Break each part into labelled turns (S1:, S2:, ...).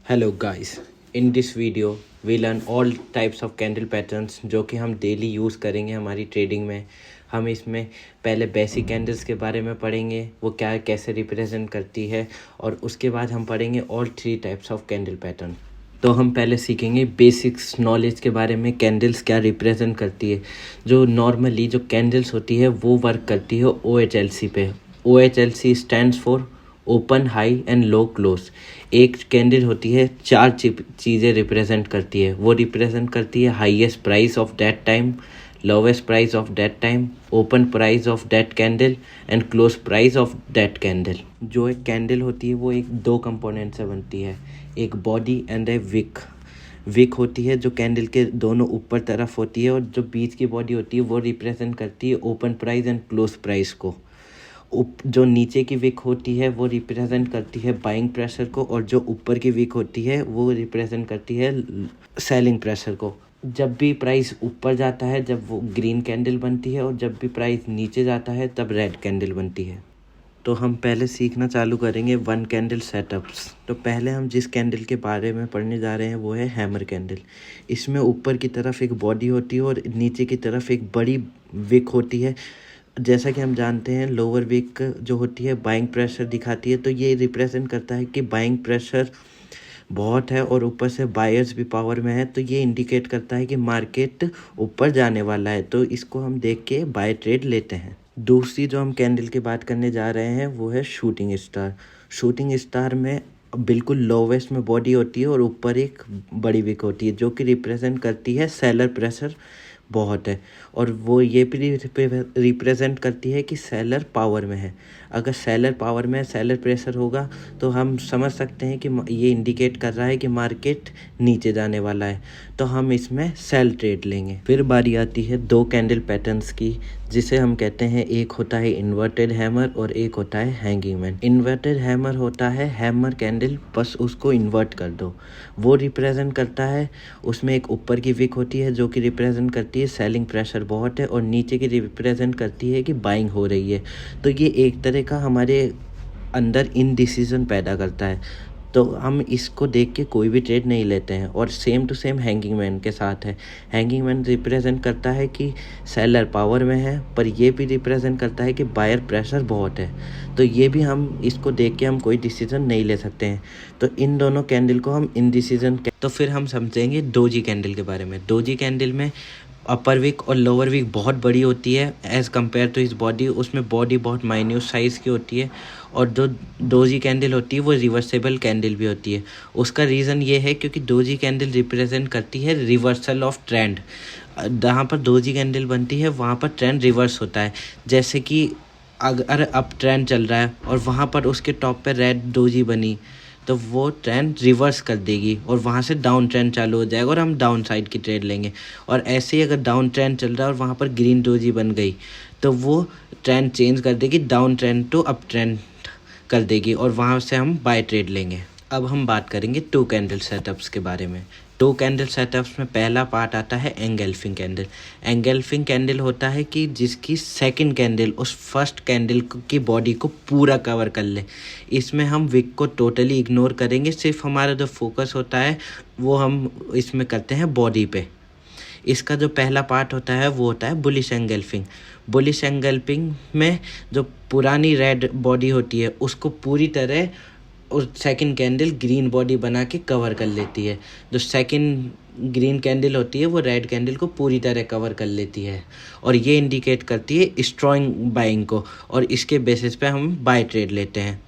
S1: Hello guys, in this video we learn all types of candle patterns जो कि हम daily use करेंगे हमारी ट्रेडिंग में। हम इसमें पहले बेसिक कैंडल्स के बारे में पढ़ेंगे, वो क्या कैसे रिप्रेजेंट करती है, और उसके बाद हम पढ़ेंगे all 3 types of candle pattern. तो हम पहले सीखेंगे बेसिक्स नॉलेज के बारे में, कैंडल्स क्या रिप्रेजेंट करती है। जो नॉर्मली जो कैंडल्स होती है वो वर्क करती है OHLC पे। OHLC stands for open, high and low close. एक कैंडल होती है 4 चीज़ें रिप्रेजेंट करती है। वो रिप्रेजेंट करती है highest price of that time, lowest price of that time, open price of that candle and close price of that candle. जो एक कैंडल होती है वो एक 2 कंपोनेंट से बनती है, एक body and a wick. Wick होती है जो कैंडल के दोनों ऊपर तरफ होती है, और जो बीच की बॉडी होती है वो रिप्रेजेंट करती है open price and close price को। जो नीचे की विक होती है वो रिप्रेजेंट करती है बाइंग प्रेशर को, और जो ऊपर की विक होती है वो रिप्रेजेंट करती है सेलिंग प्रेशर को। जब भी प्राइस ऊपर जाता है जब वो ग्रीन कैंडल बनती है, और जब भी प्राइस नीचे जाता है तब रेड कैंडल बनती है। तो हम पहले सीखना चालू करेंगे 1 कैंडल सेटअप्स। तो पहले हम जिस कैंडल के बारे में पढ़ने जा रहे हैं वो है हैमर कैंडल। इसमें ऊपर की तरफ एक बॉडी होती है और नीचे की तरफ एक बड़ी विक होती है। जैसा कि हम जानते हैं लोअर विक जो होती है बाइंग प्रेशर दिखाती है, तो ये रिप्रेजेंट करता है कि बाइंग प्रेशर बहुत है और ऊपर से बायर्स भी पावर में है, तो ये इंडिकेट करता है कि मार्केट ऊपर जाने वाला है। तो इसको हम देख के बाय ट्रेड लेते हैं। दूसरी जो हम कैंडल की बात करने जा रहे हैं वो है शूटिंग स्टार। शूटिंग स्टार में बिल्कुल लोवेस्ट में बॉडी होती है और ऊपर एक बड़ी विक होती है, जो कि रिप्रेजेंट करती है सेलर प्रेशर बहुत है, और वो ये भी रिप्रेजेंट करती है कि सेलर पावर में है। अगर सेलर पावर में सेलर प्रेशर होगा तो हम समझ सकते हैं कि ये इंडिकेट कर रहा है कि मार्केट नीचे जाने वाला है, तो हम इसमें सेल ट्रेड लेंगे। फिर बारी आती है 2 कैंडल पैटर्न्स की, जिसे हम कहते हैं एक होता है इन्वर्टेड हैमर और एक होता है हैंगिंग मैन। इन्वर्टेड हैमर होता है हैमर कैंडल, बस उसको इन्वर्ट कर दो। वो रिप्रेजेंट करता है, उसमें एक ऊपर की विक होती है जो कि रिप्रेजेंट करती है सेलिंग प्रेशर बहुत है, और नीचे की रिप्रेजेंट करती है कि बाइंग हो रही है। तो ये एक तरह का हमारे अंदर इनडिसीजन पैदा करता है, तो हम इसको देख के कोई भी ट्रेड नहीं लेते हैं। और same to same hanging man के साथ है। हैंगिंग मैन रिप्रेजेंट करता है कि सेलर पावर में है, पर ये भी रिप्रेजेंट करता है कि बायर प्रेशर बहुत है, तो ये भी हम इसको देख के हम कोई डिसीजन नहीं ले सकते हैं। तो इन दोनों कैंडल को हम इनडिसीजन। तो फिर हम समझेंगे डोजी कैंडल के बारे में। डोजी कैंडल में अपर विक और लोअर विक बहुत बड़ी होती है एज़ कम्पेयर टू इस बॉडी। उसमें बॉडी बहुत माइन्यूट साइज़ की होती है, और जो डोजी कैंडल होती है वो रिवर्सेबल कैंडल भी होती है। उसका रीज़न ये है क्योंकि डोजी कैंडल रिप्रेजेंट करती है रिवर्सल ऑफ ट्रेंड। जहाँ पर डोजी कैंडल बनती है वहाँ पर ट्रेंड रिवर्स होता है। जैसे कि अगर अप ट्रेंड चल रहा है और वहाँ पर उसके टॉप पे रेड डोजी बनी, तो वो ट्रेंड रिवर्स कर देगी और वहाँ से डाउन ट्रेंड चालू हो जाएगा और हम डाउन साइड की ट्रेड लेंगे। और ऐसे ही अगर डाउन ट्रेंड चल रहा है और वहाँ पर ग्रीन डोजी बन गई, तो वो ट्रेंड चेंज कर देगी, down trend to up trend कर देगी, और वहाँ से हम बाय ट्रेड लेंगे। अब हम बात करेंगे 2 कैंडल सेटअप्स के बारे में। 2 कैंडल सेटअप्स में पहला पार्ट आता है एंगल्फिंग कैंडल। एंगल्फिंग कैंडल होता है कि जिसकी सेकंड कैंडल उस फर्स्ट कैंडल की बॉडी को पूरा कवर कर ले। इसमें हम विक को टोटली इग्नोर करेंगे, सिर्फ हमारा जो फोकस होता है वो हम इसमें करते हैं बॉडी पे। इसका जो पहला पार्ट होता है वो होता है बुलिश एंगल्फिंग। बुलिश एंगल्फिंग में जो पुरानी रेड बॉडी होती है उसको पूरी तरह उस सेकंड कैंडल ग्रीन बॉडी बना के कवर कर लेती है। जो सेकंड ग्रीन कैंडल होती है वो रेड कैंडल को पूरी तरह कवर कर लेती है, और ये इंडिकेट करती है स्ट्रॉन्ग बाइंग को, और इसके बेसिस पे हम बाय ट्रेड लेते हैं।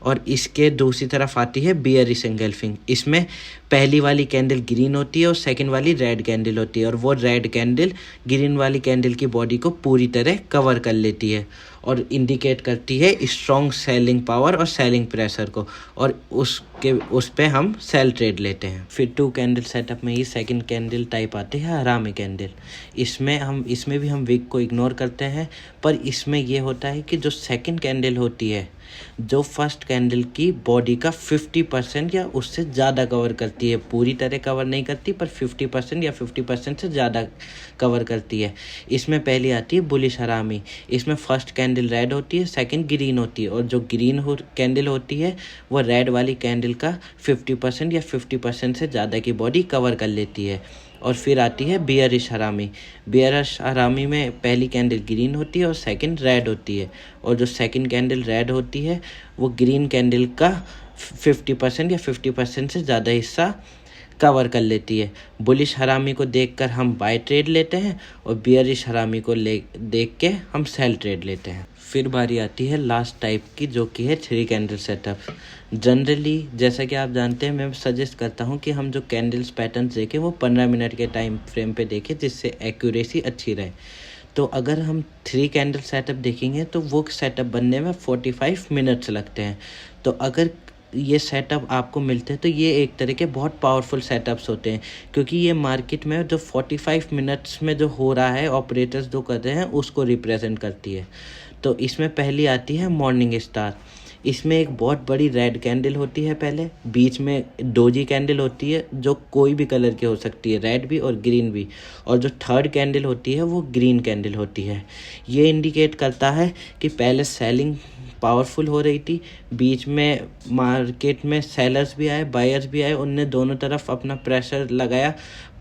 S1: और इसके दूसरी तरफ आती है बियरिश एंगल्फिंग। इसमें पहली वाली कैंडल ग्रीन होती है और सेकंड वाली रेड कैंडल होती है, और वो रेड कैंडल ग्रीन वाली कैंडल की बॉडी को पूरी तरह कवर कर लेती है और इंडिकेट करती है स्ट्रॉन्ग सेलिंग पावर और सेलिंग प्रेशर को, और उस पे हम सेल ट्रेड लेते हैं। फिर 2 कैंडल सेटअप में ही सेकंड कैंडल टाइप आती है हरामी कैंडल। इसमें भी हम विक को इग्नोर करते हैं, पर इसमें ये होता है कि जो सेकंड कैंडल होती है जो फर्स्ट कैंडल की बॉडी का 50% या उससे ज़्यादा कवर करती है। पूरी तरह कवर नहीं करती, पर 50% या 50% से ज़्यादा कवर करती है। इसमें पहली आती है बुलिश हरामी। इसमें फर्स्ट कैंडल कैंडल रेड होती है, सेकंड ग्रीन होती है, और जो ग्रीन कैंडल होती है वो रेड वाली कैंडल का 50% या 50% से ज़्यादा की बॉडी कवर कर लेती है। और फिर आती है बियरिश हरामी। बियरिश हरामी में पहली कैंडल ग्रीन होती है और सेकंड रेड होती है, और जो सेकंड कैंडल रेड होती है वो ग्रीन कैंडल का 50% या 50% से ज़्यादा हिस्सा कवर कर लेती है। बुलिश हरामी को देखकर हम बाय ट्रेड लेते हैं और बियरिश हरामी को देख के हम सेल ट्रेड लेते हैं। फिर बारी आती है लास्ट टाइप की, जो कि है 3 कैंडल सेटअप। जनरली जैसा कि आप जानते हैं, मैं सजेस्ट करता हूं कि हम जो कैंडल्स पैटर्न्स देखें वो 15 मिनट के टाइम फ्रेम पे देखें, जिससे एक्यूरेसी अच्छी रहे। तो अगर हम 3 कैंडल सेटअप देखेंगे तो वो सेटअप बनने में 45 मिनट्स लगते हैं। तो अगर ये सेटअप आपको मिलते हैं तो ये एक तरह के बहुत पावरफुल सेटअप्स होते हैं, क्योंकि ये मार्केट में जो 45 मिनट्स में जो हो रहा है, ऑपरेटर्स जो कर रहे हैं, उसको रिप्रेजेंट करती है। तो इसमें पहली आती है मॉर्निंग स्टार। इसमें एक बहुत बड़ी रेड कैंडल होती है पहले, बीच में डोजी कैंडल होती है जो कोई भी कलर की हो सकती है, रेड भी और ग्रीन भी, और जो थर्ड कैंडल होती है वो ग्रीन कैंडल होती है। ये इंडिकेट करता है कि पहले सेलिंग पावरफुल हो रही थी, बीच में मार्केट में सेलर्स भी आए, बायर्स भी आए, उनने दोनों तरफ अपना प्रेशर लगाया,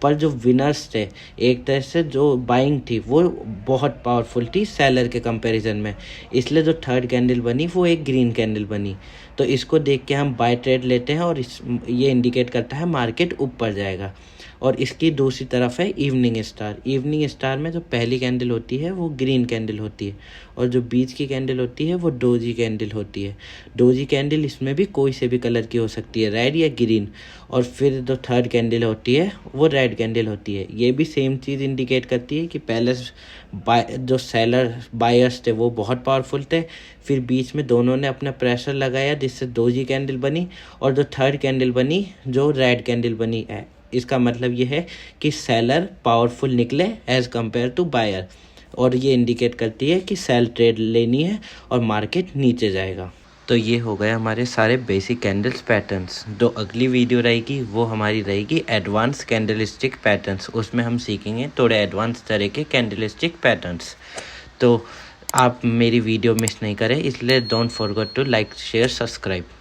S1: पर जो विनर्स थे, एक तरह से जो बाइंग थी वो बहुत पावरफुल थी सेलर के कंपैरिजन में, इसलिए जो थर्ड कैंडल बनी वो एक ग्रीन कैंडल बनी। तो इसको देख के हम बाय ट्रेड लेते हैं, और ये इंडिकेट करता है मार्केट ऊपर जाएगा। और इसकी दूसरी तरफ है इवनिंग स्टार। इवनिंग स्टार में जो पहली कैंडल होती है वो ग्रीन कैंडल होती है, और जो बीच की कैंडल होती है वो डोजी कैंडल होती है। डोजी कैंडल इसमें भी कोई से भी कलर की हो सकती है, रेड या ग्रीन। और फिर जो थर्ड कैंडल होती है वो रेड कैंडल होती है। ये भी सेम चीज़ इंडिकेट करती है कि पहले जो सेलर बायर्स थे वो बहुत पावरफुल थे, फिर बीच में दोनों ने अपना प्रेशर लगाया जिससे डोजी कैंडल बनी, और जो थर्ड कैंडल बनी जो रेड कैंडल बनी है। इसका मतलब ये है कि सेलर पावरफुल निकले एज कंपेयर टू बायर, और ये इंडिकेट करती है कि सेल ट्रेड लेनी है और मार्केट नीचे जाएगा। तो ये हो गए हमारे सारे बेसिक कैंडल्स पैटर्न्स। जो अगली वीडियो रहेगी वो हमारी रहेगी एडवांस कैंडलस्टिक पैटर्न्स। उसमें हम सीखेंगे थोड़े एडवांस तरह के कैंडलस्टिक पैटर्न्स। तो आप मेरी वीडियो मिस नहीं करें, इसलिए don't forget to like, share, subscribe.